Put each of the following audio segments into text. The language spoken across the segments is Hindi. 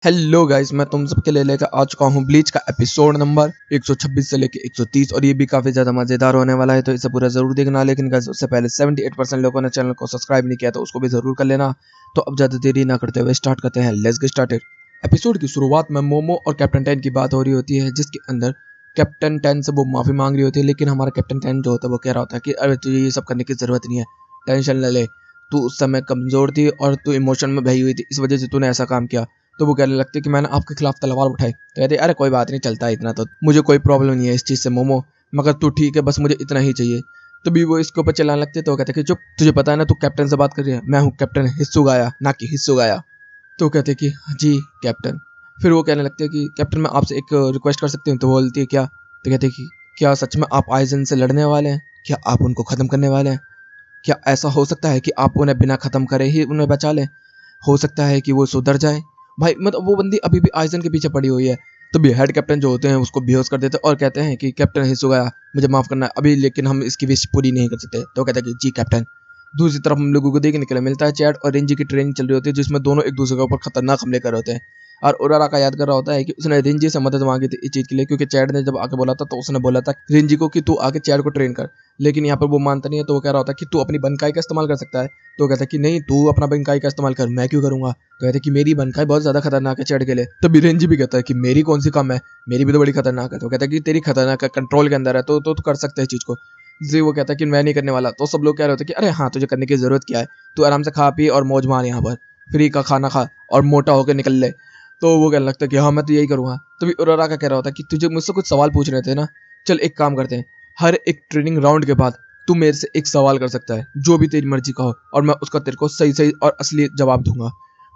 हेलो गाइस, मैं तुम सबके लिए लेकर आ चुका हूँ ब्लीच का एपिसोड नंबर 126 से लेकर 130 और ये भी काफी ज्यादा मजेदार होने वाला है। तो इसे पूरा जरूर देखना। लेकिन गाइस उससे पहले 78% लोगों ने चैनल को सब्सक्राइब नहीं किया तो उसको भी जरूर कर लेना। तो अब ज्यादा देरी ना करते हुए स्टार्ट करते हैं। Let's get started. एपिसोड की शुरुआत में मोमो और कैप्टन टेन की बात हो रही होती है, जिसके अंदर कैप्टन टेन से वो माफी मांग रही होती है। लेकिन हमारा कैप्टन टेन जो होता है वो कह रहा होता है कि अरे तुझे ये सब करने की जरूरत नहीं है, टेंशन न ले, तू उस समय कमजोर थी और तू इमोशन में बही हुई थी, इस वजह से तूने ऐसा काम किया। तो वो कहने लगती है कि मैंने आपके खिलाफ तलवार उठाई। तो कहते अरे कोई बात नहीं, चलता है इतना, तो मुझे कोई प्रॉब्लम नहीं है इस चीज़ से मोमो, मगर तू ठीक है, बस मुझे इतना ही चाहिए। तो भी वो इसके ऊपर चिल्लाने लगते। तो वो कहते कि चुप, तुझे पता है ना तू कैप्टन से बात कर रही है, मैं हूँ कैप्टन हिस्सुगाया, ना कि हिस्सुगाया। तो कहते कि जी कैप्टन। फिर वो कहने लगते हैं कि कैप्टन मैं आपसे एक रिक्वेस्ट कर सकती हूँ। तो बोलती है क्या? तो कहते कि क्या सच में आप आइजन से लड़ने वाले हैं? क्या आप उनको ख़त्म करने वाले हैं? क्या ऐसा हो सकता है कि आप उन्हें बिना ख़त्म करे ही उन्हें बचा लें? हो सकता है कि वो सुधर जाए। भाई मतलब वो बंदी अभी भी आइजन के पीछे पड़ी हुई है। तभी हेड कैप्टन जो होते हैं उसको बेहोश कर देते हैं और कहते हैं कि कैप्टन हिस्सुगाया, मुझे माफ़ करना है अभी, लेकिन हम इसकी विश पूरी नहीं कर सकते। तो कहता है कि जी कैप्टन। दूसरी तरफ हम लोगों को देखने के लिए मिलता है चैड और रेंजी की ट्रेनिंग चल रही होती है, जिसमें दोनों एक दूसरे के ऊपर खतरनाक हमले कर रहे होते हैं। और उरारा का याद कर रहा होता है कि उसने रेंजी से मदद मांगी थी इस चीज़ के लिए, क्योंकि चैड ने जब आके बोला था तो उसने बोला था रेंजी को कि तू आके चैड को ट्रेन कर। लेकिन यहाँ पर वो मानता नहीं है। तो वो कह रहा होता है कि तू अपनी बनकाई का इस्तेमाल कर सकता है। तो कहता है कि नहीं, तू अपना बनकाई का इस्तेमाल कर, मैं क्यों करूंगा। तो कहते हैं कि मेरी बनकाई बहुत ज्यादा खतरनाक है चैड के लिए। तभी रेंजी भी कहता है कि मेरी कौन सी कम है, मेरी भी तो बड़ी खतरनाक है। तो कहता है कि तेरी खतरनाक है, कंट्रोल के अंदर है, तो कर सकते हैं चीज को। जी वो कहता है कि मैं नहीं करने वाला। तो सब लोग कह रहे होते कि अरे हाँ, तुझे करने की जरूरत क्या है, तू आराम से खा पी और मौज मार, यहाँ पर फ्री का खाना खा और मोटा होकर निकल ले। तो वो कहने लगता है कि हाँ मैं तो यही करूंगा। तभी उरारा का कह रहा होता है कि तुझे मुझसे कुछ सवाल पूछ रहे थे ना, चल एक काम करते हैं, हर एक ट्रेनिंग राउंड के बाद तू मेरे से एक सवाल कर सकता है, जो भी तेरी मर्जी का हो, और मैं उसका तेरे को सही सही और असली जवाब दूंगा।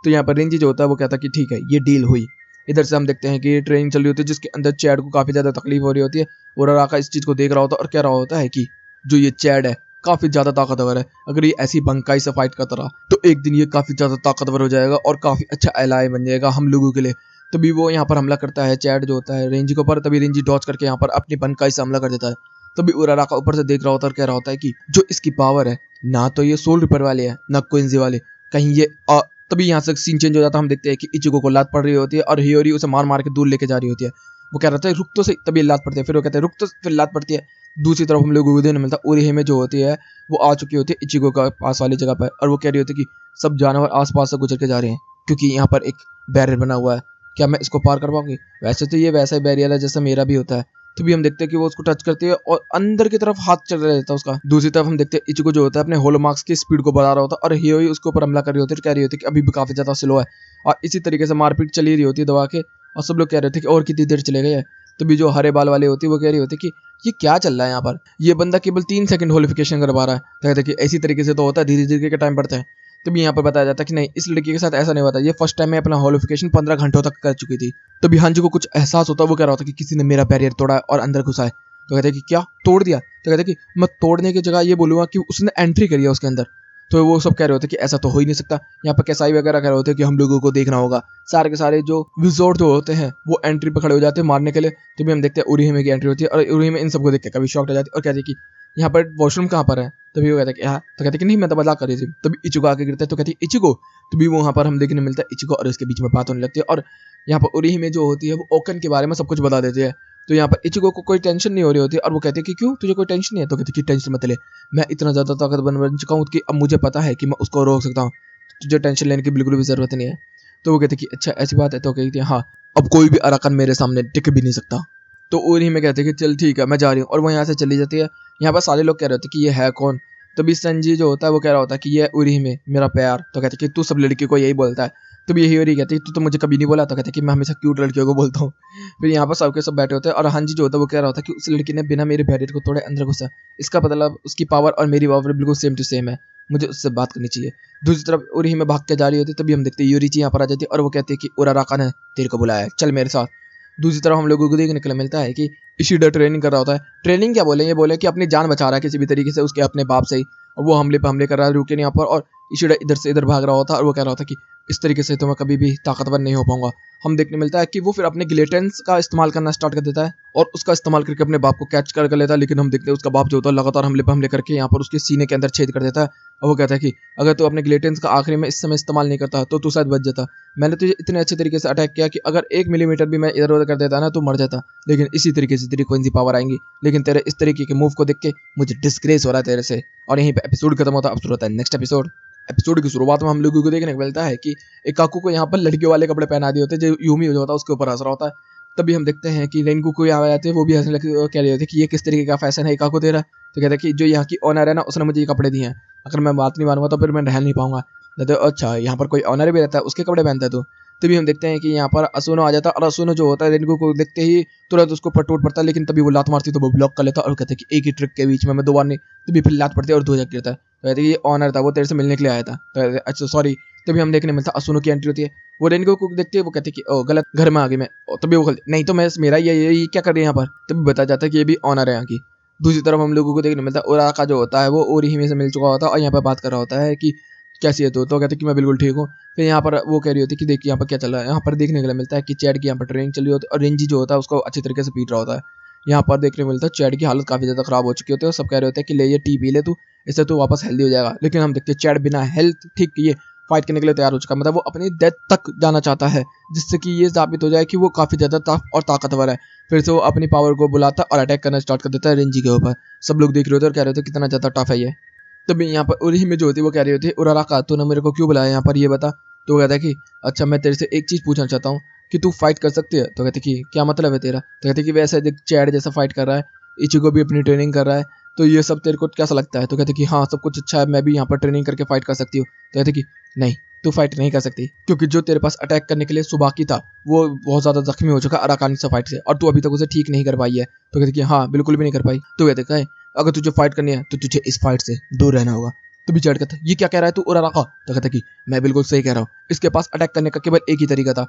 तो यहाँ पर रेंजी जो होता है वो कहता है कि ठीक है, ये डील हुई। इधर से हम देखते हैं कि ये ट्रेनिंग चल रही होती है, जिसके अंदर चैड को काफी ज्यादा तकलीफ हो रही होती है। और अराका इस चीज को देख रहा होता है और कह रहा होता है कि जो ये चैड है काफी ज्यादा ताकतवर है, अगर ये ऐसी बंकाई से फाइट करता रहा तो एक दिन ये काफी ज्यादा ताकतवर हो जाएगा और काफी अच्छा एलाय बन जाएगा हम लोगों के लिए। तभी वो यहाँ पर हमला करता है चैड जो होता है रेंजी के ऊपर। तभी रेंजी डॉज करके यहाँ पर अपनी बनकाई से हमला कर देता है। तभी उराराका ऊपर से देख रहा होता है और कह रहा होता है कि जो इसकी पावर है, ना तो ये सोल रिपर वाले है ना क्विंजी वाले, कहीं ये तभी यहाँ से सीन चेंज हो जाता है। हम देखते हैं कि इचिको को लात पड़ रही होती है और हियोरी उसे मार मार के दूर लेके जा रही होती है। वो कह रहा था रुक तो सही, तभी लात पड़ती है। फिर वो कहते हैं रुक तो, फिर लात पड़ती है। दूसरी तरफ हम लोगों को देखने मिलता है उरीहिमे जो होती है वो आ चुकी होती है इचिको का पास वाली जगह पर, और वो कह रही होती है कि सब जानवर आसपास से गुजर के जा रहे हैं क्योंकि यहाँ पर एक बैरियर बना हुआ है, क्या मैं इसको पार कर पाऊंगी? वैसे तो ये वैसा ही बैरियर है जैसा मेरा भी होता है। तो भी हम देखते हैं कि वो उसको टच करती है और अंदर की तरफ हाथ चल रहा था उसका। दूसरी तरफ हम देखते हैं इचिको जो होता है अपने होलोमार्क्स की स्पीड को बढ़ा रहा होता है और हियोई उसके ऊपर हमला कर रही होती है, कह रही होती है कि अभी भी काफी ज्यादा स्लो है। और इसी तरीके से मारपीट चली रही होती है दबा के, और सब लोग कह रहे थे कि और कितनी देर चले गए। तभी जो हरे बाल वाले होती है वो कह रही होती है कि ये क्या चल रहा है यहाँ पर, ये बंदा केवल 3 सेकंड होलिफिकेशन करवा रहा है। तो कहते हैं कि ऐसी तरीके से तो होता है, धीरे धीरे के टाइम बढ़ता है। तभी यहाँ पर बताया जाता है कि नहीं, इस लड़की के साथ ऐसा नहीं होता, ये फर्स्ट टाइम में अपना होलिफिकेशन 15 घंटों तक कर चुकी थी। तभी हांजी को कुछ एहसास होता है, वो कह रहा होता है कि किसी ने मेरा बैरियर तोड़ा है और अंदर घुसा है। तो कहते हैं कि क्या तोड़ दिया? तो कहते हैं कि मैं तोड़ने की जगह ये बोलूंगा कि उसने एंट्री करी है उसके अंदर। तो वो सब कह रहे होते कि ऐसा तो हो ही नहीं सकता। यहाँ पर कैसाई वगैरह कह रहे होते कि हम लोगों को देखना होगा। सारे के सारे जो विजोर्ड जो होते हैं वो एंट्री पर खड़े हो जाते हैं मारने के लिए। तभी हम देखते हैं उरीहिमे की एंट्री होती है और उरीहिमे इन सबको देख के कभी शॉक्ड हो जाती है और कहती है कि यहाँ पर वॉशरूम कहाँ पर है? तभी वो कहता है कि हाँ। तो कहते कि नहीं, मैं तो मजाक कर रही थी। तभी इचिको आके गिरता है। तो कहती है इचिको। तभी वो वहाँ पर हम देखने मिलता है इचिको और उसके बीच में बात होने लगती है और यहाँ पर उरीहिमे जो होती है वो ओकन के बारे में सब कुछ बता देती है। तो यहाँ पर इचिको को कोई टेंशन नहीं हो रही होती और वो कहते हैं कि क्यों, तुझे कोई टेंशन नहीं है? तो कहते कि टेंशन मत ले, मैं इतना ज़्यादा ताकतवर बन चुका हूँ कि अब मुझे पता है कि मैं उसको रोक सकता हूँ, तुझे टेंशन लेने की बिल्कुल भी ज़रूरत नहीं है। तो वो कहते कि अच्छा ऐसी बात है। तो कहती है हाँ, अब कोई भी अराकन मेरे सामने टिक भी नहीं सकता। तो उरी में कहते हैं कि चल ठीक है, मैं जा रही हूँ, और वो यहाँ से चली जाती है। यहाँ पर सारे लोग कह रहे होते कि ये है कौन? तभी संजी जो होता है वो कह रहा होता है कि ये उरी में मेरा प्यार। तो कहते कि तू सब लड़की को यही बोलता है। तब यही उरी कहती है तू तो मुझे कभी नहीं बोला। तो कहते कि मैं हमेशा क्यूट लड़कियों को बोलता हूँ। फिर यहाँ पर सबके सब बैठे होते हैं और हांजी जो होता है वो कह रहा होता है कि उस लड़की ने बिना मेरे बैरियर को तोड़े अंदर घुसा, इसका मतलब उसकी पावर और मेरी पावर बिल्कुल सेम टू सेम है, मुझे उससे बात करनी चाहिए। दूसरी तरफ उरी में भाग के जा रही होती है। तभी हम देखते हैं यूरिची यहाँ पर आ जाती है और वो कहती है कि उराराका ने तेरे को बुलाया है, चल मेरे साथ। दूसरी तरफ हम लोगों को देखने के लिए मिलता है कि इशिडा ट्रेनिंग कर रहा होता है। ट्रेनिंग क्या बोले, ये बोले कि अपनी जान बचा रहा है किसी भी तरीके से उसके अपने बाप से ही, और वो हमले पे हमले कर रहा है रुके नहीं यहाँ पर। और इशिडा इधर से इधर भाग रहा होता है और वो कह रहा होता है कि इस तरीके से तो मैं कभी भी ताकतवर नहीं हो पाऊंगा। हम देखने मिलता है कि वो फिर अपने गिलेटेंस का इस्तेमाल करना स्टार्ट कर देता है और उसका इस्तेमाल करके अपने बाप को कैच कर लेता है। लेकिन हम देखते हैं उसका बाप जो होता है लगातार हमले पर हमले करके यहाँ पर उसके सीने के अंदर छेद कर देता है और वो कहता है कि अगर तू अपने गिलेटेंस का आखिरी में इस समय इस्तेमाल नहीं करता तो तू शायद बच जाता। मैंने तुझे इतने अच्छे तरीके से अटैक किया कि अगर 1 मिलीमीटर भी मैं इधर उधर कर देता ना तो मर जाता। लेकिन इसी तरीके से तेरी कौन सी पावर आएंगी। लेकिन तेरे इस तरीके के मूव को देख के मुझे डिस्ग्रेस हो रहा है तेरे से। और यहीं पे एपिसोड खत्म होता है। अब शुरू होता है नेक्स्ट एपिसोड। एपिसोड की शुरुआत में हम लोगों को देखने को मिलता है कि एक काकू को यहाँ पर लड़कियों वाले कपड़े पहना दिए होते हैं जो यूमी हो जाता है उसके ऊपर हंस रहा होता है। तभी हम देखते हैं कि रेनकू को यहाँ आते हैं, वो भी हंसने लगते कह रहे होते कि ये किस तरीके का फैशन है काकू तेरा। तो कहते हैं कि जो यहाँ की ओनर है ना उसने मुझे ये कपड़े दिए हैं, अगर मैं बात नहीं मानूंगा तो फिर मैं रह नहीं पाऊंगा। कहते अच्छा यहाँ पर कोई ओनर भी रहता है उसके कपड़े पहनता है तो। तभी हम देखते हैं कि यहाँ पर असुनो आ जाता है और असुनो जो होता है रेनकू को देखते ही तुरंत उसको पर टूट पड़ता है। लेकिन तभी वो लात मारती तो वो ब्लॉक कर लेता और कहते हैं कि एक ही ट्रिक के बीच में मैं 2 बार नहीं। तभी फिर लात पड़ती है और 2 जग गिरता है। तो कहते हैं ये ऑनर था, वो तेरे से मिलने के लिए आया था। तो अच्छा सॉरी। तभी हम देखने मिलता असुनो की एंट्री होती है। वो रेनकू को देखती है, वो कहती है कि ओ गलत घर में आ गई मैं। तभी वो नहीं तो मैं मेरा ये क्या कर रही है यहाँ पर। तभी बताया जाता है कि ये भी ऑनर है यहाँ की। दूसरी तरफ हम लोगों को देखने मिलता है ओराका जो होता है वो ओरिहिमे से मिल चुका होता है और यहाँ पर बात कर रहा होता है कि कैसी है तो कहते कि मैं बिल्कुल ठीक हूँ। फिर यहाँ पर वो कह रही होती है कि देखिए यहाँ पर क्या चल रहा है। यहाँ पर देखने के लिए मिलता है कि चैड की यहाँ पर ट्रेनिंग चल रही होती है और रेंजी जो होता है उसको अच्छी तरीके से पीट रहा होता है। यहाँ पर देखने को मिलता है चैड की हालत काफी ज्यादा खराब हो चुकी होती है और सब कह रहे होते हैं कि ले ये टी पी ले तू, इससे तू वापस हेल्दी हो जाएगा। लेकिन हम देखते हैं चैड बिना हेल्थ ठीक किए फाइट करने के लिए तैयार हो चुका है। मतलब वो अपनी डेथ तक जाना चाहता है जिससे कि ये साबित हो जाए कि वो काफी ज्यादा टफ और ताकतवर है। फिर से वो अपनी पावर को बुलाता और अटैक करना स्टार्ट कर देता है रेंजी के ऊपर। सब लोग देख रहे होते और कह रहे होते कितना ज्यादा टफ है ये। तभी यहाँ पर उरी में जो होती है वो कह रही होती है उराका तूने मेरे को क्यों बुलाया यहाँ पर ये बता। तो कहता है कि अच्छा मैं तेरे से एक चीज पूछना चाहता हूँ कि तू फाइट कर सकती है। तो कहते कि क्या मतलब है तेरा। तो कहते कि वैसे देख चैड जैसा फाइट कर रहा है, इचिगो भी अपनी ट्रेनिंग कर रहा है, तो ये सब तेरे को कैसा लगता है। तो कहते कि हाँ सब कुछ अच्छा है, मैं भी यहाँ पर ट्रेनिंग करके फाइट कर सकती हूँ। तो कहते कि नहीं तू फाइट नहीं कर सकती क्योंकि जो तेरे पास अटैक करने के लिए सुबाकी था वो बहुत ज्यादा जख्मी हो चुका अराकानी से फाइट से और तू अभी तक उसे ठीक नहीं कर पाई है। तो कहते कि हाँ बिल्कुल भी नहीं कर पाई। तो कहते कहे अगर तुझे फाइट करनी है तो तुझे इस फाइट से दूर रहना होगा। तो भी चढ़ कहता ये क्या कह रहा है तू उराका। तो कहता कि मैं बिल्कुल सही कह रहा हूँ, इसके पास अटैक करने का केवल एक ही तरीका था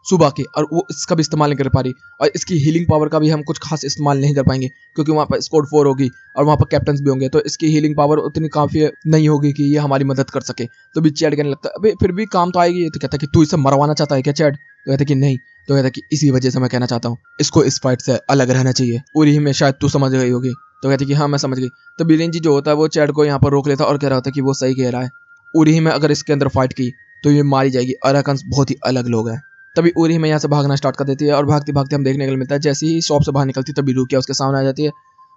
सुबह के और वो इसका भी इस्तेमाल नहीं कर पा रही और इसकी हीलिंग पावर का भी हम कुछ खास इस्तेमाल नहीं कर पाएंगे क्योंकि वहाँ पर स्क्वाड 4 होगी और वहाँ पर कैप्टन्स भी होंगे तो इसकी हीलिंग पावर उतनी काफी नहीं होगी कि ये हमारी मदद कर सके। तो भी चैड कहने लगता है अबे फिर भी काम तो आएगी। तो कहता कि तू इसे मरवाना चाहता है क्या चैड। तो कहता कि नहीं। तो कहता कि इसी वजह से मैं कहना चाहता हूँ इसको इस फाइट से अलग रहना चाहिए। उरी में शायद तू समझ गई होगी। तो कहती कि हाँ मैं समझ गई। तो बिरेंजी जो होता है वो चैड को यहाँ पर रोक लेता और कह रहा होता है कि वो सही कह रहा है, उरी में अगर इसके अंदर फाइट की तो ये मारी जाएगी। अराकन्स बहुत ही अलग लोग हैं। तभी उरी में यहाँ से भागना स्टार्ट कर देती है और भागते भागते हम देखने को मिलता है जैसे ही शॉप से बाहर निकलती तभी रुकिया उसके सामने आ जाती है।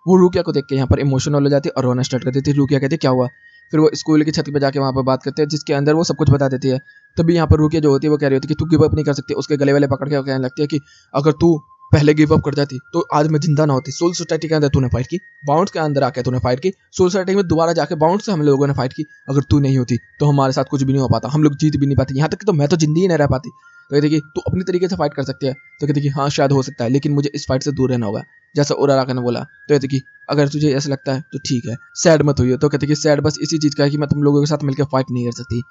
वो रुकिया को देख के यहाँ पर इमोशनल हो जाती है और रोना स्टार्ट कर देती है। रुकिया कहती है क्या हुआ। फिर वो स्कूल की छत पे जाके वहाँ पर बात करते हैं जिसके अंदर वो सब कुछ बता देती है। तभी यहाँ पर रुकिया जो होती है वो कह रही होती है कि तू गिव अप नहीं कर सकती। उसके गले वाले पकड़ के कहने लगती है कि अगर तू पहले गिव अप कर जाती तो आज मैं जिंदा ना होती। सोल सोसाइटी के अंदर तूने फाइट की, बाउंड्स के अंदर आके तूने फाइट की, सोल सोसाइटी में दोबारा जाके बाउंड्स से हम लोगों ने फाइट की। अगर तू नहीं होती तो हमारे साथ कुछ भी नहीं हो पाता, हम लोग जीत भी नहीं पाते, यहाँ तक कि तो मैं तो जिंदगी नहीं रह पाती। तो कहती कि तू अपनी तरीके से फाइट कर सकती है। तो कहती कि हाँ शायद हो सकता है लेकिन मुझे इस फाइट से दूर रहना होगा जैसा उराका ने बोला। तो कहती कि अगर तुझे ऐसा लगता है तो ठीक है, सैड मत हुई। तो कहती कि सैड बस इसी चीज का है कि मैं तुम लोगों के साथ मिलकर फाइट नहीं कर सकती।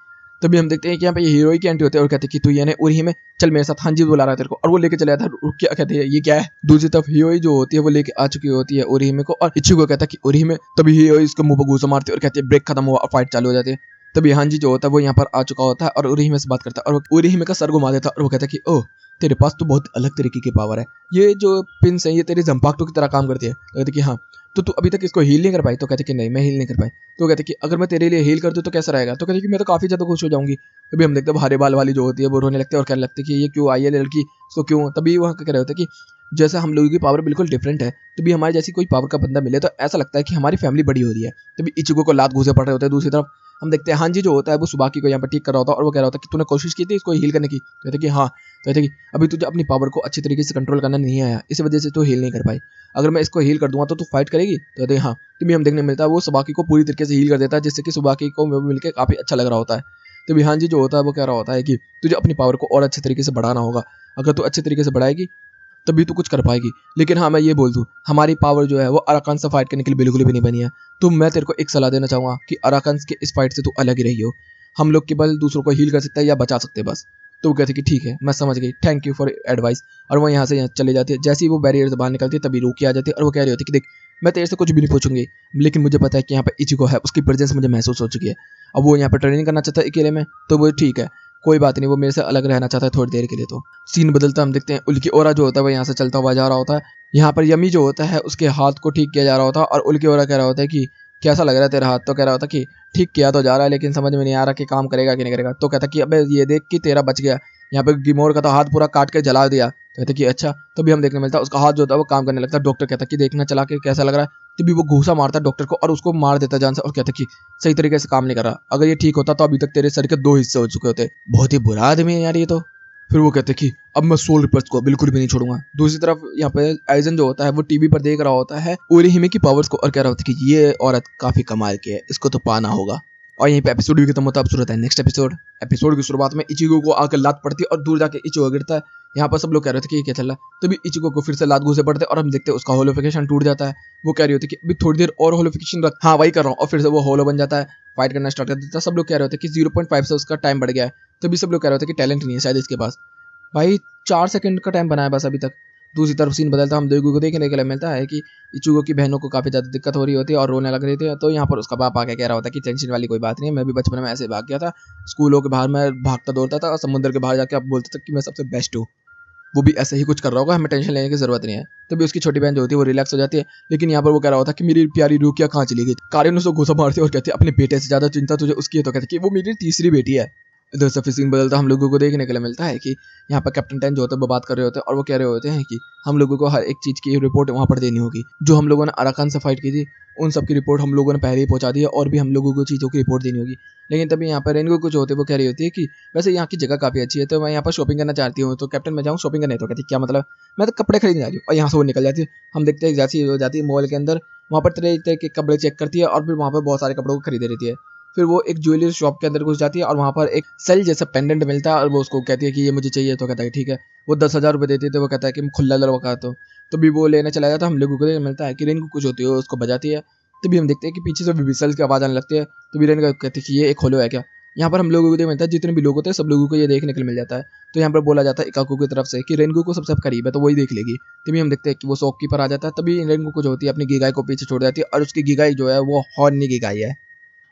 तभी हम देखते हैं कि यहाँ पे हीरोई की एंट्री होती है और कहते हैं कि तू ये उरी में चल मेरे साथ, हाँ जी बुला रहा है तेरे को। और वो लेके चला था क्या कहते हैं ये क्या है। दूसरी तरफ हीरोई जो होती है वो लेके आ चुकी होती है उरी को और इच्छुको कहता है कि उरी में। तभी हीरोई इसके मुंह पर घूसा मारती है और कहती है ब्रेक खत्म हुआ और फाइट चालू हो जाती है। तभी हांजी जो होता है वो यहाँ पर आ चुका होता है और उरीहिमे से बात करता है और उरीहिमे का सर घुमा देता है और वो कहता है कि ओह तेरे पास तो बहुत अलग तरीके की पावर है, ये जो पिन्स है ये तेरी जंपाक्टो की तरह काम करती है। तो कहते कि हाँ तो तू अभी तक इसको हील नहीं कर पाई। तो कहते कि नहीं मैं हील नहीं कर पाई। तो कहते कि अगर मैं तेरे लिए हील कर दूँ तो कैसा रहेगा। तो कहते कि मैं तो काफी ज्यादा खुश हो जाऊंगी। तभी हम देखते हैं हरे बाल वाली जो होती है वो रोने लगती है और कहने लगती है कि ये क्यों आई है लड़की, इसको क्यों। तभी वहाँ कह रहे होते हैं कि जैसा हम लोगों की पावर बिल्कुल डिफरेंट है तभी हमारे जैसी कोई पावर का बंदा मिले तो ऐसा लगता है कि हमारी फैमिली बड़ी हो रही है। तभी इचिगो को लात घूसे पड़ रहे होते हैं। दूसरी तरफ हम देखते हैं हांजी जो होता है वो सुबाकी को यहाँ पर ठीक कर रहा होता है और वो कह रहा होता है कि तूने कोशिश की थी इसको हील करने की। कहते कि हाँ। कहते कि अभी तुझे अपनी पावर को अच्छी तरीके से कंट्रोल करना नहीं आया, इस वजह से तू हील नहीं कर पाई। अगर मैं इसको हील कर दूंगा तो तू फाइट करेगी। तो कहते हाँ। तभी हम देखने मिलता है वो सुबाकी को पूरी तरीके से हील कर देता है जिससे कि सुबाकी को मिलकर काफी अच्छा लग रहा होता है। तभी हांजी जो होता है वो कह रहा होता है कि तुझे अपनी पावर को और अच्छे तरीके से बढ़ाना होगा, अगर तू अच्छे तरीके से बढ़ाएगी तभी तो कुछ कर पाएगी। लेकिन हाँ मैं ये बोल दूँ हमारी पावर जो है वो अराकान से फाइट करने के लिए बिल्कुल भी नहीं बनी है। तो मैं तेरे को एक सलाह देना चाहूँगा कि अराकान के इस फाइट से तू अलग ही रही हो। हम लोग केवल दूसरों को हील कर सकते हैं या बचा सकते हैं बस। तो वो कहते कि ठीक है मैं समझ गई, थैंक यू फॉर एडवाइस। और वो यहाँ से यहाँ चले जाती है। जैसे ही वो बैरियर से बाहर निकलती है तभी रूकी आ जाती है और वो कह रही होती है कि देख मैं तेरे से कुछ भी नहीं पूछूंगी लेकिन मुझे पता है कि यहाँ पर इचिको है, उसकी प्रेजेंस मुझे महसूस हो चुकी है। अब वो यहाँ पर ट्रेनिंग करना चाहता है अकेले में तो वो ठीक है कोई बात नहीं, वो मेरे से अलग रहना चाहता है थोड़ी देर के लिए। तो सीन बदलता हम देखते हैं उल्की ओरा जो होता है वो यहाँ से चलता हुआ जा रहा होता है। यहाँ पर यमी जो होता है उसके हाथ को ठीक किया जा रहा होता है और उल्की ओरा कह रहा होता है कि कैसा लग रहा है तेरा हाथ। तो कह रहा होता कि ठीक किया तो जा रहा है लेकिन समझ में नहीं आ रहा कि काम करेगा कि नहीं करेगा। तो कहता कि अबे ये देख कि तेरा बच गया, यहाँ पे गिमोर का तो हाथ पूरा काट के जला दिया। कहते कि अच्छा। तभी हम देखने मिलता है उसका हाथ जो होता है वो काम करने लगता है। डॉक्टर कहता कि देखना चला के कैसा लग रहा है। तभी वो घूसा मारता है डॉक्टर को और उसको मार देता है जान से और कहता कि सही तरीके से काम नहीं कर रहा, अगर ये ठीक होता तो अभी तक तेरे सर के 2 हिस्से हो चुके होते। बहुत ही बुरा आदमी है यार ये तो। फिर वो कहते कि अब मैं सोल रिपर्स को बिल्कुल भी नहीं छोड़ूंगा। दूसरी तरफ यहाँ पे आइजन जो होता है वो टीवी पर देख रहा होता है ओरिहिमे की पावर्स को और कह रहा होता है कि ये औरत काफी कमाल की है, इसको तो पाना होगा। और यहीं पे एपिसोड भी खत्म होता है। अब शुरू होता है नेक्स्ट एपिसोड की शुरुआत में इचिगो को आकर लात पड़ती है और दूर जाके इचिगो गिरता है। यहाँ पर सब लोग कह रहे थे कि ये क्या चल रहा है। तभी इचिगो को फिर से लात घूसे पड़ते हैं और हम देखते हैं उसका होलोफिकेशन टूट जाता है। वो कह रही होती है कि अभी थोड़ी देर और होलोफिकेशन रख। हाँ वही कर रहा हूँ। और फिर से वो होलो बन जाता है, फाइट करना स्टार्ट कर देता है। सब लोग कह रहे होते हैं कि 0.5 से उसका टाइम बढ़ गया है। तभी सब लोग कह रहे होते हैं कि टैलेंट नहीं है शायद इसके पास। भाई 4 सेकंड का टाइम बनाया बस अभी तक। दूसरी तरफ सीन बदलता हम दोगो को देखने के लिए मिलता है कि इचुगो की बहनों को काफी ज्यादा दिक्कत हो रही होती है और रोने लग रही थी। तो यहाँ पर उसका बाप आके कह रहा होता है कि टेंशन वाली कोई बात नहीं है, मैं भी बचपन में ऐसे भाग गया था, स्कूलों के बाहर मैं भागता दौड़ता था और समुद्र के बाहर जाके अब बोलता था कि मैं सबसे बेस्ट हूँ। वो भी ऐसे ही कुछ कर रहा होगा, हमें टेंशन लेने की जरूरत नहीं है। तभी उसकी छोटी बहन जो होती है वो रिलैक्स हो जाती है। लेकिन यहाँ पर वो कह रहा होता है कि मेरी प्यारी रूकिया कहाँ चली गई। कारिन उसको घुसा मारती है और कहती है अपने बेटे से ज्यादा चिंता तुझे उसकी है। तो कहती है कि वो मेरी तीसरी बेटी है। इधर से फिर सीन बदलता हम लोगों को देखने के लिए मिलता है कि यहाँ पर कैप्टन टेन जो होता है वो बात कर रहे होते हैं और वो कह रहे होते हैं कि हम लोगों को हर एक चीज की रिपोर्ट वहाँ पर देनी होगी। जो हम लोगों ने अराकान से फाइट की थी उन सब की रिपोर्ट हम लोगों ने पहले ही पहुंचा दी है और भी हम लोगों को चीज़ों की रिपोर्ट देनी होगी। लेकिन तभी यहाँ पर रेनको कुछ होते वो कह रही होती है कि वैसे यहाँ की जगह काफ़ी अच्छी है तो मैं यहाँ पर शॉपिंग करना चाहती हूँ। तो कैप्टन मैं जाऊँ शॉपिंग करने। तो कहती क्या मतलब, मैं तो कपड़े खरीदने जा रही हूँ। और यहाँ से वो निकल जाती है। हम देखते हैं जैसी हो जाती है मॉल के अंदर, वहाँ पर तरह तरह के कपड़े चेक करती है और फिर वहाँ पर बहुत सारे कपड़ों को खरीदे रहती है। फिर वो एक ज्वेलरी शॉप के अंदर घुस जाती है और वहाँ पर एक सेल जैसा पेंडेंट मिलता है और वो उसको कहती है कि ये मुझे चाहिए। तो कहता है ठीक है। वो 10,000 रुपये देती है तो वो कहता है कि खुला लड़का। तो भी वो लेने चला जाता है। हम लोगों को मिलता है कि रेन को कुछ होती है उसको बजाती है। तभी हम देखते हैं कि पीछे से विसल्स की आवाज़ आने लगती है। तो रेन कहती है कि ये एक होलो है क्या। यहाँ पर हम लोगों को मिलता है जितने भी लोग होते हैं सब लोगों को ये देखने के लिए मिल जाता है। तो यहाँ पर बोला जाता है इकाकू की तरफ से कि रेनगो को सबसे करीब है तो वही देख लेगी। तभी हम देखते हैं कि वो शॉपकीपर आ जाता है। तभी रेनगो को जो होती है अपनी गिगाई को पीछे छोड़ जाती है और उसकी गिगाई जो है वो हॉर्नी गिगाई है,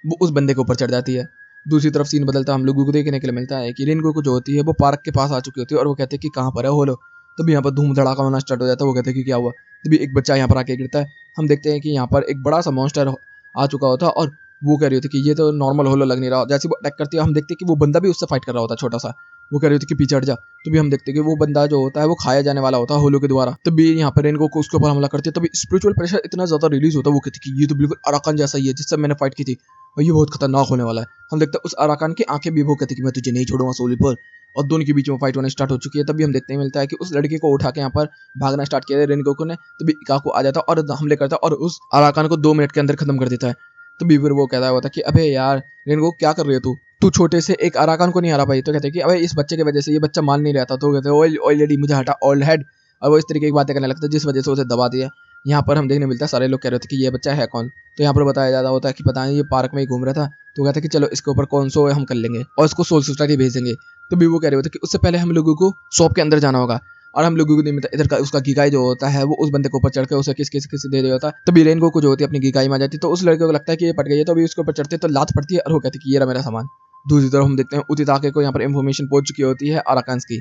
वो उस बंदे के ऊपर चढ़ जाती है। दूसरी तरफ सीन बदलता हम लोगों को देखने के लिए मिलता है कि रेनगो को जो होती है वो पार्क के पास आ चुकी होती है और वो कहते हैं कि कहाँ पर है होलो। तभी यहाँ पर धूम धड़ाका होना स्टार्ट हो जाता है। वो कहते हैं कि क्या हुआ। तभी एक बच्चा यहाँ पर आके गिरता है। हम देखते हैं कि यहाँ पर एक बड़ा सा मॉन्स्टर आ चुका होता है और वो कह रही होती कि ये तो नॉर्मल होलो लग नहीं रहा। जैसे वो अटैक करती है हम देखते हैं कि वो बंदा भी उससे फाइट कर रहा होता है छोटा सा। वो कह रही होती कि पीछे हट जा। तो भी हम देखते हैं कि वो बंदा जो होता है वो खाया जाने वाला होता है होलो के द्वारा। तभी यहाँ पर इनको उसके ऊपर हमला करती है। तभी स्पिरिचुअल प्रेशर इतना ज्यादा रिलीज होता है। वो कहती है कि ये तो बिल्कुल अराकान जैसा ही है जिससे मैंने फाइट की थी और ये बहुत खतरनाक होने वाला है। हम देखते हैं उस अराकान की आंखें भी वो कहती कि मैं तुझे नहीं छोड़ूंगा सोली पर। और दोनों के बीच में फाइट होने स्टार्ट हो चुकी है। तभी हम देखते हैं मिलता है कि उस लड़के को उठा के यहाँ पर भागना स्टार्ट किया रेनगोकू ने। तभी इकाकू आ जाता है और हमले करता है और उस अराकान को 2 मिनट के अंदर खत्म कर देता है। तभी फिर वो कहता होता कि अबे यार रेनगो क्या कर रही है तू छोटे से एक अराकान को नहीं हरा पाई। तो कहते हैं कि अबे इस बच्चे की वजह से ये बच्चा मान नहीं रहता। तो कहते हैं ओए लेडी मुझे हटा ओल्ड हेड। और वो इस तरीके की बातें करने लगता है जिस वजह से उसे दबा दिया। यहाँ पर हम देखने मिलता है सारे लोग कह रहे थे कि ये बच्चा है कौन। तो यहाँ पर बताया जाता होता है कि पता नहीं ये पार्क में ही घूम रहा था। तो कहते हैं कि चलो इसके ऊपर कौन सो हम कर लेंगे और इसको सोल सोसाइटी भेज देंगे। तो भी वो कह रहे होते कि उससे पहले हम लोगों को शॉप के अंदर जाना होगा। और हम लोगों को नहीं मिलता इधर का उसका गिगाई जो होता है वो उस बंदे के ऊपर चढ़ के उसे किस दे दिया होता है। तभी रेनगो को जो होती है अपनी गिगाई में आ जाती है। तो उस लड़के को लगता है कि ये पट गई है। तो अभी उसके ऊपर चढ़ते तो लात पड़ती है और वो कहती है कि ये रहा मेरा सामान। दूसरी तरफ हम देखते हैं उतिताके को यहाँ पर इन्फॉर्मेशन पहुंच चुकी होती है अराकान्स की।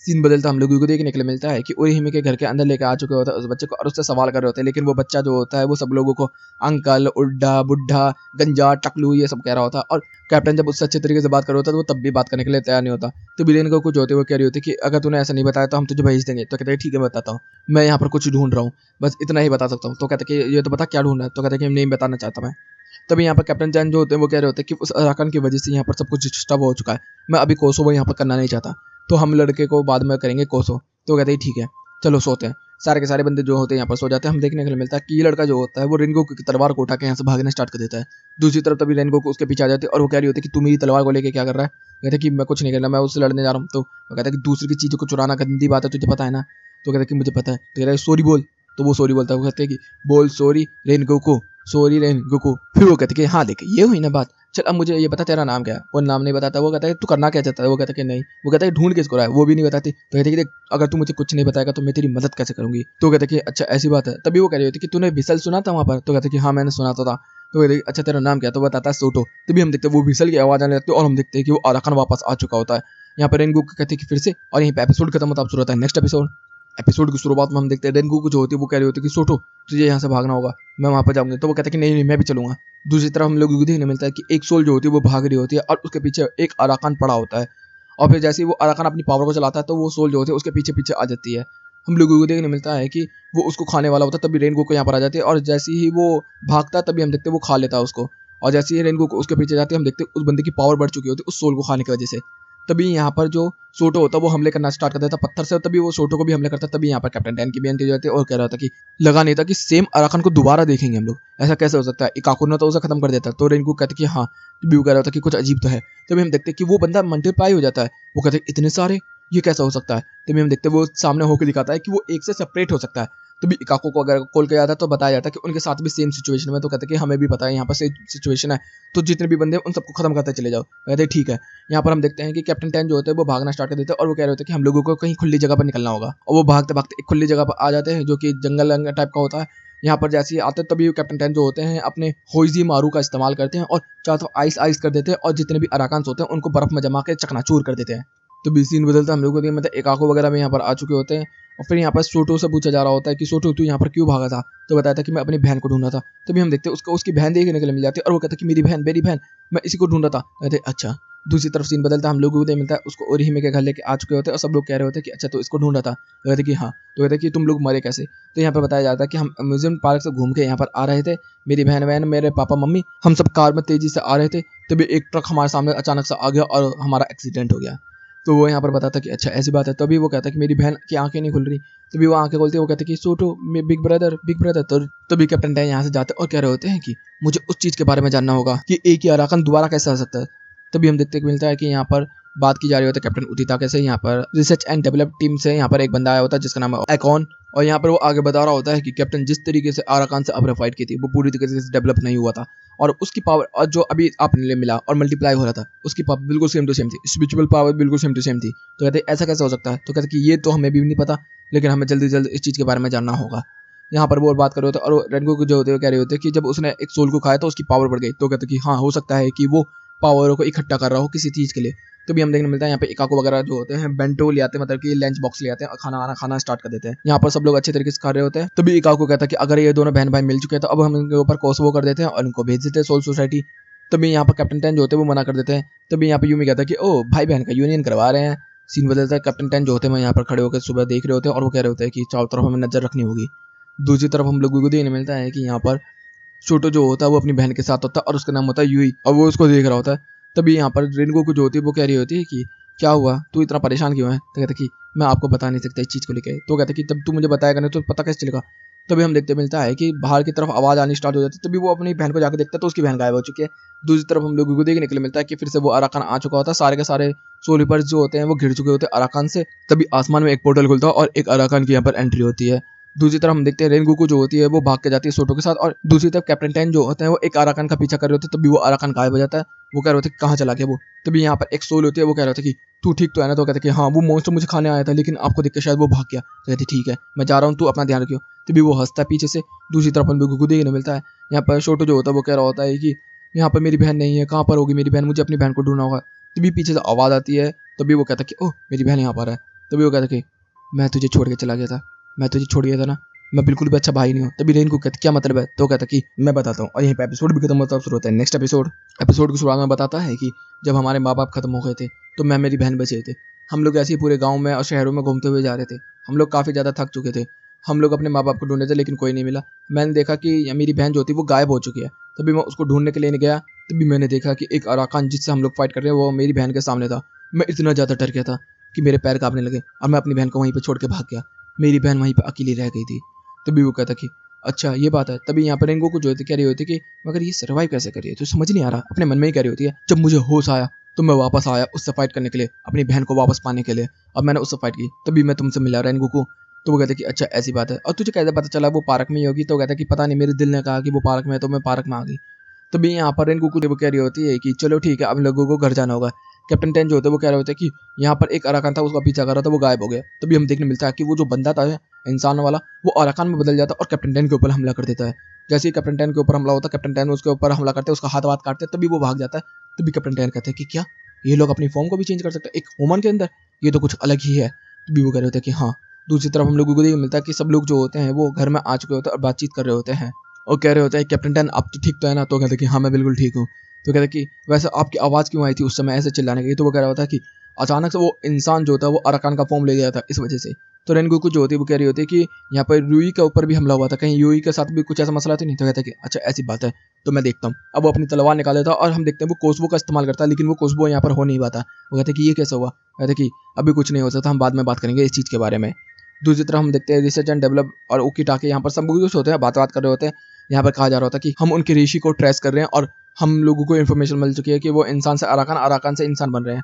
सीन बदलता हम लोगों को देखने के लिए मिलता है कि ओरिहिमे के घर के अंदर लेकर आ चुके होता है उस बच्चे को और उससे सवाल कर रहे होते हैं। लेकिन वो बच्चा जो होता है वो सब लोगों को अंकल उड्डा बुड्ढा गंजा टकलू ये सब कह रहा होता है। और कैप्टन जब उससे अच्छे तरीके से बात कर रहा होता है तो वो तब भी बात करने के लिए तैयार नहीं होता। तो बिलेन को कुछ होते वो कह रही होती कि अगर तूने ऐसा नहीं बताया तो हम तुझे भेज देंगे। तो कहते हैं ठीक है बताता हूँ, मैं यहाँ पर कुछ ढूंढ रहा हूँ, बस इतना ही बता सकता हूँ। तो कहते कि ये तो बता क्या ढूंढना है। तो कहते कि नहीं बताना चाहता मैं। तभी यहाँ पर कैप्टन चैन जो होते हैं वो कह रहे होते हैं कि उस अराकान की वजह से यहाँ पर सब कुछ डिस्टर्ब हो चुका है, मैं अभी कोसोवो यहाँ पर करना नहीं चाहता, तो हम लड़के को बाद में करेंगे कोसो। तो कहते हैं ठीक है चलो सोते हैं। सारे के सारे बंदे जो होते हैं यहाँ पर सो जाते हैं। हम देखने के लिए मिलता है कि ये लड़का जो होता है वो रेनगो की तलवार को उठा के यहाँ से भागना स्टार्ट कर देता है। दूसरी तरफ तभी रेनगो को उसके पीछे आ जाती है और वो कह रही होती है कि तू मेरी तलवार को लेकर क्या कर रहा है। कहते कि मैं कुछ नहीं करना, मैं उससे लड़ने जा रहा हूँ। तो वो कहता है कि दूसरे की चीज़ों को चुराना गंदी बात है, तुझे पता है ना। तो कहता है कि मुझे पता है। तो कह रहा है सॉरी बोल। तो वो सॉरी बोलता है, वो कहते हैं कि बोल सॉरी रेनगोकू, सॉरी रेनगोकू। फिर वो कहते हैं कि हाँ देख ये हुई ना बात, चल अब मुझे ये बता तेरा नाम क्या है। वो नाम नहीं बताता, वो कहता है तू करना क्या चाहता है, वो कहता है कि नहीं, वो कहता है ढूंढ किसको रहा है, वो भी नहीं बताती। तो कहते हैं कि देख अगर तू मुझे कुछ नहीं बताएगा तो मैं तेरी मदद कैसे करूंगी। तो कहते हैं कि अच्छा ऐसी बात है। तभी वो कह रही होती है कि तूने विसल सुना था वहाँ पर, तो कहते हैं कि हाँ मैंने सुना तो था। तो कहते हैं अच्छा तेरा नाम क्या है, तो बताता है सोटो। तभी हम देखते हैं वो विसल की आवाज आने लगती है और हम देखते हैं कि वो अराकान वापस आ चुका होता है। यहाँ पर रेनगोकू कहते हैं कि फिर से, और यहीं पे एपिसोड खत्म होता है। अब शुरू होता है नेक्स्ट एपिसोड। एपिसोड की शुरुआत में हम देखते हैं रेनगोकू जो होती है वो कह रही होती है कि सोटो तुझे यहाँ से भागना होगा, मैं वहाँ पर जाऊंगी। तो वो कहता है कि नहीं नहीं मैं भी चलूंगा। दूसरी तरफ हम लोग को देखने मिलता है कि एक सोल जो होती है वो भाग रही होती है और उसके पीछे एक अराकान पड़ा होता है। और फिर जैसे ही वो अराकान अपनी पावर को चलाता है तो वो सोल जो होती है उसके पीछे पीछे आ जाती है। हम लोगों को देखने मिलता है कि वो उसको खाने वाला होता है। तभी रेनगोकू यहाँ पर आ जाती है और जैसे ही वो भागता है तभी हम देखते हैं वो खा लेता है उसको। और जैसे ही रेनगोकू उसके पीछे जाती है हम देखते हैं उस बंदे की पावर बढ़ चुकी होती है उस सोल को खाने की वजह से। तभी यहाँ पर जो सोटो होता है वो हमले करना स्टार्ट कर देता पत्थर से, तभी वो सोटो को भी हमले करता। तभी यहाँ पर कैप्टन टैन की भी एंट्री हो जाती है और कह रहा था कि लगा नहीं था कि सेम अराकान को दोबारा देखेंगे हम लोग, ऐसा कैसे हो सकता है, इकाको ने तो उसे खत्म कर देता। तो रेनगोकू कहते कि हाँ, तभी वो कह रहा था कि कुछ अजीब तो है। तभी हम देखते कि वो बंदा मल्टीप्लाई हो जाता है। वो कहते इतने सारे, ये कैसा हो सकता है। तभी हम देखते वो सामने होकर दिखाता है कि वो एक से सेपरेट हो सकता है। तभी इकाको को अगर कॉल किया जाता है तो बताया जाता है कि उनके साथ भी सेम सिचुएशन में। तो कहते कि हमें भी पता है यहाँ पर सेम सिचुएशन है, तो जितने भी बंदे उन सबको खत्म करते चले जाओ। कहते ठीक है। यहाँ पर हम देखते हैं कि कैप्टन टैन जो होते हैं वो भागना स्टार्ट कर देते हैं और वो कह रहे होते हैं कि हम लोगों को कहीं खुली जगह पर निकलना होगा। और वो भागते भागते एक खुली जगह पर आ जाते हैं जो कि जंगल टाइप का होता है। यहाँ पर जैसे ही आते तभी कैप्टन टैन जो होते हैं अपने होइजी मारू का इस्तेमाल करते हैं और चारों तरफ आइस आइस कर देते हैं और जितने भी अराकान्स होते हैं उनको बर्फ में जमा के चकनाचूर कर देते हैं। तो भी सीन बदलता है, हम लोगों को मतलब इकाको वगैरह में यहाँ पर आ चुके होते हैं। और फिर यहाँ पर सोटो से पूछा जा रहा होता है कि सोटो तू यहाँ पर क्यों भागा था। तो बताया था कि मैं अपनी बहन को ढूंढा था। तभी हम देखते हैं उसको उसकी बहन देखने के लिए मिल जाती है और वो कहता है कि मेरी बहन मैं इसी को ढूंढा था। कहते अच्छा। दूसरी तरफ सीन बदलता है, हम लोगों को मिलता है उसको ओरिहिमे के घर लेके आ चुके होते हैं और सब लोग कह रहे होते हैं कि अच्छा तो इसको ढूंढा था। तो कहते कि हाँ। तो कहते कि तुम लोग मरे कैसे। तो यहाँ पर बताया जाता है कि हम अम्यूजमेंट पार्क से घूम के यहाँ पर आ रहे थे, मेरी बहन मेरे पापा मम्मी हम सब कार में तेजी से आ रहे थे। तभी एक ट्रक हमारे सामने अचानक से आ गया और हमारा एक्सीडेंट हो गया। तो वो यहाँ पर बताता कि अच्छा ऐसी बात है। तभी वो कहता है कि मेरी बहन की आंखें नहीं खुल रही। तभी वो आंखें खोलती है, वो कहते कि सोटो बिग ब्रदर। तो तभी कैप्टन टैन यहाँ से जाते और कह रहे होते हैं कि मुझे उस चीज के बारे में जानना होगा कि एक ही अराकान दोबारा कैसे आ सकता है। तभी हम देखते मिलता है कि यहाँ पर बात की जा रही होती है कैप्टन उतिताके से। यहाँ पर रिसर्च एंड डेवलप टीम से यहाँ पर एक बंदा आया होता है जिसका नाम है एकॉन। और यहाँ पर वो आगे बता रहा होता है कि कैप्टन जिस तरीके से अराकान से आपने फाइट की थी वो पूरी तरीके से डेवलप नहीं हुआ था और उसकी पावर और जो अभी आपने मिला और मल्टीप्लाई हो रहा था उसकी पावर बिल्कुल सेम टू सेम थी, स्पिरिचुअल पावर बिल्कुल सेम टू सेम थी। तो कहते ऐसा कैसे हो सकता है। तो कहते कि ये तो हमें भी नहीं पता, लेकिन हमें जल्दी जल्द इस चीज़ के बारे में जानना होगा। यहाँ पर वो और बात कर रहे होते और रेनगोकू जो होते हैं कह रहे होते कि जब उसने एक सोल को खाया तो उसकी पावर बढ़ गई। तो कहते कि हाँ हो सकता है कि वो पावरों को इकट्ठा कर रहा हो किसी चीज़ के लिए। तो भी हम देखने मिलता है यहाँ पे इकाको वगैरह जो होते हैं बेंटो ले आते हैं, मतलब कि लंच बॉक्स ले आते हैं और खाना स्टार्ट कर देते हैं। यहाँ पर सब लोग अच्छे तरीके से खा रहे होते हैं। तभी इकाको कहता है कि अगर ये दोनों बहन भाई मिल चुके हैं तो अब हम इनके ऊपर कोसवो कर देते हैं और इनको भेज देते हैं सोल सोसाइटी। तभी यहाँ पर कैप्टन टैन जो होते हैं वो मना कर देते हैं। तभी यहाँ पे यूमी कहता है कि ओ भाई बहन का यूनियन करवा रहे हैं। सीन बदलता है, कैप्टन टैन जो होते हैं यहाँ पर खड़े होकर सुबह देख रहे होते हैं और वो कह रहे होते हैं कि चारों तरफ हमें नजर रखनी होगी। दूसरी तरफ हम लोगों को देखने मिलता है कि यहाँ पर छोटो जो होता है वो अपनी बहन के साथ होता है और उसका नाम होता है यूई और वो उसको देख रहा होता है। तभी यहाँ पर रेनगोकू जो होती है वो कह रही होती है कि क्या हुआ, तू इतना परेशान क्यों है। तो कहता कि मैं आपको बता नहीं सकता इस चीज़ को लेकर। तो कहता कि तब तू मुझे बताएगा नहीं तो पता कैसे चलेगा। तभी हम देखते मिलता है कि बाहर की तरफ आवाज़ आनी स्टार्ट हो जाती है। तभी वो अपनी बहन को जाकर देखता है तो उसकी बहन गायब हो चुकी है। दूसरी तरफ हम लोगों को देखने के लिए मिलता है कि फिर से वो अराकान आ चुका होता है। सारे के सारे सोलिपर्स जो होते हैं वो घिर चुके होते हैं अराकान से। तभी आसमान में एक पोर्टल खुलता है और एक अराकान की यहाँ पर एंट्री होती है। दूसरी तरफ हम देखते हैं रेनगोकू जो होती है वो भाग के जाती है सोटो के साथ और दूसरी तरफ कैप्टन टैन जो होते हैं वो एक अराकान का पीछा कर रहे होते हैं। तभी वो अराकान गायब हो जाता है। वो कह रहे होते हैं कहाँ चला गया वो। तभी यहाँ पर एक सोल होती है, वो कह रहे थे कि तू ठीक तो है ना। तो कहते कि हाँ वो मॉन्स्टर मुझे खाने आया था लेकिन आपको देख के शायद वो भाग गया। तो कहती ठीक है मैं जा रहा हूँ, तू अपना ध्यान रखियो। तभी वो हंसता है पीछे से। दूसरी तरफ हम लोगों को देखने मिलता है यहाँ पर छोटो जो होता है वो कह रहा होता है कि यहाँ पर मेरी बहन नहीं है, कहाँ पर होगी मेरी बहन, मुझे अपनी बहन को ढूंढना होगा। तभी पीछे से आवाज़ आती है। तभी वो कहता है कि ओह मेरी बहन यहाँ पर है। तभी वो कहता है कि मैं तुझे छोड़ के चला गया था, मैं तुझे छोड़ गया था ना, मैं बिल्कुल भी अच्छा भाई नहीं हूँ। तभी रेन को कहते क्या मतलब है। तो कहता कि मैं बताता हूँ। और यहीं पे एपिसोड भी खत्म होता है, शुरू होता है नेक्स्ट एपिसोड। एपिसोड की शुरुआत में बताता है कि जब हमारे माँ बाप खत्म हो गए थे तो मैं मेरी बहन बचे थे। हम लोग ऐसे ही पूरे गाँव में और शहरों में घूमते हुए जा रहे थे। हम लोग काफ़ी ज़्यादा थक चुके थे। हम लोग अपने माँ बाप को ढूंढे थे लेकिन कोई नहीं मिला। मैंने देखा कि मेरी बहन जो थी वो गायब हो चुकी है। तभी मैं उसको ढूंढने के लिए गया। तभी मैंने देखा कि एक अराकान जिससे हम लोग फाइट कर रहे हैं वो मेरी बहन के सामने था। मैं इतना ज़्यादा डर गया था कि मेरे पैर कांपने लगे और मैं अपनी बहन को वहीं पर छोड़ के भाग गया। मेरी बहन वहीं पर अकेली रह गई थी। तभी वो कहता कि अच्छा ये बात है। तभी यहाँ पर रेनगोकू जो होती कह रही होती कि मगर ये सर्वाइव कैसे कर रही है, तो समझ नहीं आ रहा। अपने मन में ही कह रही होती है जब मुझे होश आया तो मैं वापस आया उससे फाइट करने के लिए, अपनी बहन को वापस पाने के लिए। अब मैंने उससे फाइट की तभी मैं तुमसे मिला रेनगोकू। तो वो कहता है कि अच्छा ऐसी बात है, और तुझे कैसे पता चला वो पार्क में ही होगी? तो कहता है कि पता नहीं, मेरे दिल ने कहा कि वो पार्क में है तो मैं पार्क में आ गई। तभी यहाँ पर रेनकुकू वो कह रही होती है कि चलो ठीक है, अब लोगों को घर जाना होगा। कैप्टन टेन जो होते हैं वो कह रहे होते हैं कि यहाँ पर एक अराकान था, उसका पीछा कर रहा था, वो गायब हो गया। तभी हम देखने मिलता है कि वो जो बंदा था इंसान वाला, वो अराकान में बदल जाता है और कैप्टन टेन के ऊपर हमला कर देता है। जैसे ही कैप्टन टेन के ऊपर हमला होता है, कैप्टन टेन उसके ऊपर हमला करते हैं, उसका हाथ वाथ काटते हैं, तभी वो भाग जाता है। तभी कैप्टन टेन कहते हैं कि क्या ये लोग अपनी फॉर्म को भी चेंज कर सकते हैं एक ह्यूमन के अंदर? ये तो कुछ अलग ही है। तभी वो कह रहे होते हैं कि हाँ। दूसरी तरफ हम लोगों को ये मिलता है कि सब लोग जो होते हैं वो घर में आ चुके होते हैं और बातचीत कर रहे होते हैं और कह रहे होते हैं कैप्टन टेन आप तो ठीक तो है ना? तो कहते हैं कि हाँ मैं बिल्कुल ठीक हूँ। तो कहते हैं कि वैसे आपकी आवाज़ क्यों आई थी उस समय ऐसे चिल्लाने की? तो वो कह रहा होता है कि अचानक से वो इंसान जो था वो अराकान का फॉर्म ले गया था इस वजह से। तो रेनगोकू जो होती है वो कह रही होती है कि यहाँ पर यूई के ऊपर भी हमला हुआ था, कहीं यूई के साथ भी कुछ ऐसा मसला तो नहीं? तो कहता है कि अच्छा ऐसी बात है, तो मैं देखता हूँ। अब वो अपनी तलवार निकाल देता है और हम देखते हैं वो कोसबो का इस्तेमाल करता है, लेकिन वो कोसबो यहाँ पर हो नहीं पाता। वो कहते हैं कि ये कैसे हुआ? कहते हैं कि अभी कुछ नहीं हो सकता, हम बाद में बात करेंगे इस चीज़ के बारे में। दूसरी तरफ हम देखते हैं रिसर्च एंड डेवलप और ओकी टाके यहाँ पर सब कुछ होते हैं, बात कर रहे होते हैं। यहाँ पर कहा जा रहा होता है कि हम उनके ऋषि को ट्रेस कर रहे हैं और हम लोगों को इन्फॉर्मेशन मिल चुकी है कि वो इंसान से अराकान, अराकान से इंसान बन रहे हैं।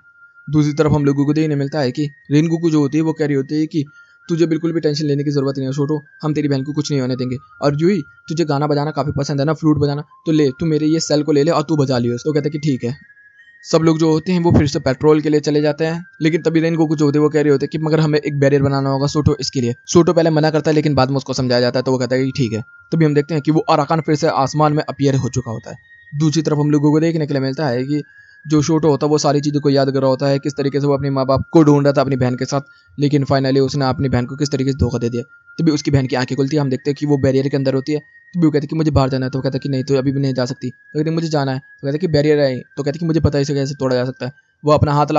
दूसरी तरफ हम लोगों को देखने मिलता है कि रेनगोकू जो होती है वो कह रही होती है कि तुझे बिल्कुल भी टेंशन लेने की जरूरत नहीं है छोटू, हम तेरी बहन को कुछ नहीं होने देंगे। और यूई तुझे गाना बजाना काफी पसंद है ना, फ्लूट बजाना, तो ले तू मेरे ये सेल को ले ले और तू बजा लियो। तो कहते हैं कि ठीक है। सब लोग जो होते हैं वो फिर से पेट्रोल के लिए चले जाते हैं, लेकिन तभी रेनगोकू जो होते हैं वो कह रहे होते हैं कि मगर हमें एक बैरियर बनाना होगा सोटो, इसके लिए। सोटो पहले मना करता है लेकिन बाद में उसको समझाया जाता है, तो वो कहता है कि ठीक है। तभी हम देखते हैं कि वो अराकान फिर से आसमान में अपीयर हो चुका होता है। दूसरी तरफ हम लोगों को देखने के लिए मिलता है कि जो शोटो होता है वो सारी चीज़ों को याद कर रहा होता है, किस तरीके से वो अपने माँ बाप को ढूंढ रहा था अपनी बहन के साथ, लेकिन फाइनली उसने अपनी बहन को किस तरीके से धोखा दे दिया। तभी उसकी बहन की आंखें खुलती है, हम देखते हैं कि वो बैरियर के अंदर होती है। तभी वो कहते हैं कि मुझे बाहर जाना है, तो कहता है कि नहीं तो अभी भी नहीं जा सकती। तो कहते हैं मुझे जाना है, तो कहते हैं कि बैरियर है, तो कहते हैं कि मुझे पता है इसे कैसे तोड़ा जा सकता है। वो अपना हाथ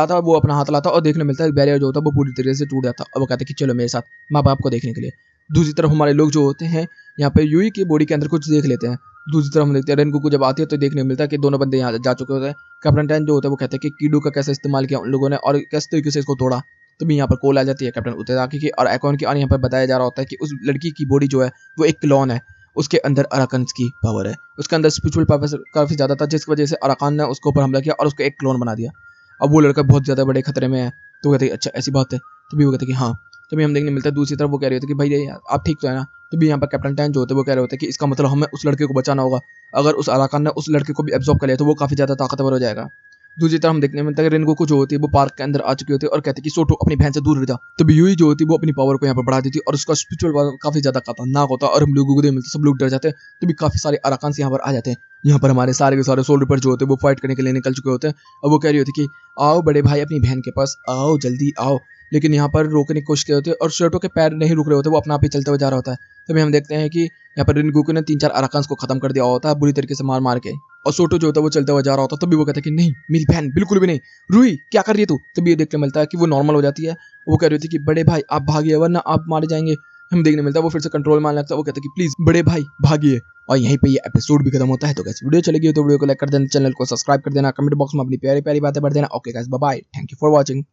लाता और देखने मिलता है बैरियर जो होता है वो पूरी तरीके से टूट जाता है और वो कहते हैं कि चलो मेरे साथ माँ बाप को देखने के लिए। दूसरी तरफ हमारे लोग जो होते हैं यहाँ पे यूई की बॉडी के अंदर कुछ देख लेते हैं। दूसरी तरफ हम देखते हैं रेनकुकू जब आती है तो देखने को मिलता है कि दोनों बंदे यहाँ जा चुके होते हैं। कैप्टन टेन जो होता है वो कहते हैं कि कीडो का कैसे इस्तेमाल किया उन लोगों ने और किस तरीके से इसको तोड़ा। तभी यहाँ पर कॉल आ जाती है कैप्टन उतेदाकी की और अकाउंट की, और यहाँ पर बताया जा रहा होता है कि उस लड़की की बॉडी जो है वो एक क्लोन है, उसके अंदर अराकन्स की पावर है, उसके अंदर स्पिरिचुअल पावर काफी ज्यादा था, जिस वजह से अराकान ने उसके ऊपर हमला किया और उसको एक क्लोन बना दिया। अब वो लड़का बहुत ज्यादा बड़े खतरे में है। तो कहते हैं अच्छा ऐसी बात है? तभी वो कहते हैं कि हाँ। तभी हम देखने मिलता है दूसरी तरफ वो कह रहे होते कि भाई ये आप ठीक तो है ना? तभी यहाँ पर कैप्टन टैन जो होते हैं वो कह रहे होते हैं कि इसका मतलब हमें उस लड़के को बचाना होगा, अगर उस अराकान ने उस लड़के को भी एब्जॉर्ब कर लिया तो वो काफी ज्यादा ताकतवर हो जाएगा। दूसरी तरफ हम देखने में मिलता है कि रेनगोकू जो होती है वो पार्क के अंदर आ चुकी होती है और कहती है कि सोटो अपनी बहन से दूर रह जा। तभी यूई जो होती है वो अपनी पावर को यहाँ पर बढ़ा देती है और उसका स्पिरिचुअल पावर काफी ज्यादा खतरनाक होता है और हम लोगों को मिलते सब लोग डर जाते हैं। तभी काफी सारे अराकान यहाँ पर आ जाते हैं। यहाँ पर हमारे सारे के सारे सोल्जर जो होते हैं वो फाइट करने के लिए निकल चुके होते हैं और वो कह रही होती है कि आओ बड़े भाई अपनी बहन के पास आओ, जल्दी आओ। लेकिन यहाँ पर रोकने की कोशिश की होती है और शर्टो के पैर नहीं रुक रहे होते, वो अपना आप ही चलते हुए जा रहा होता है। तभी हम देखते हैं कि यहाँ पर रेनगोकू ने 3-4 अराकान्स को खत्म कर दिया होता है बुरी तरीके से मार मार के, और सोटो जो होता है वो चलते हुए जा रहा होता है। तभी वो कहता है कि नहीं मेरी बहन बिल्कुल भी नहीं, रूही क्या कर रही है तू? तभी ये देखने मिलता है कि वो नॉर्मल हो जाती है। वो कह रही थी कि बड़े भाई आप भागिए वरना आप मारे जाएंगे। हम देखने मिलता है वो फिर से कंट्रोल में आने लगता है। वो कहता है कि प्लीज बड़े भाई भागिए। और यहीं पे ये एपिसोड भी खत्म होता है। तो गाइस वीडियो चलेगी तो वीडियो को लाइक कर देना, चैनल को सब्सक्राइब कर देना, कमेंट बॉक्स में अपनी प्यारी प्यारी बातें भर देना। Okay guys bye bye, thank you for watching.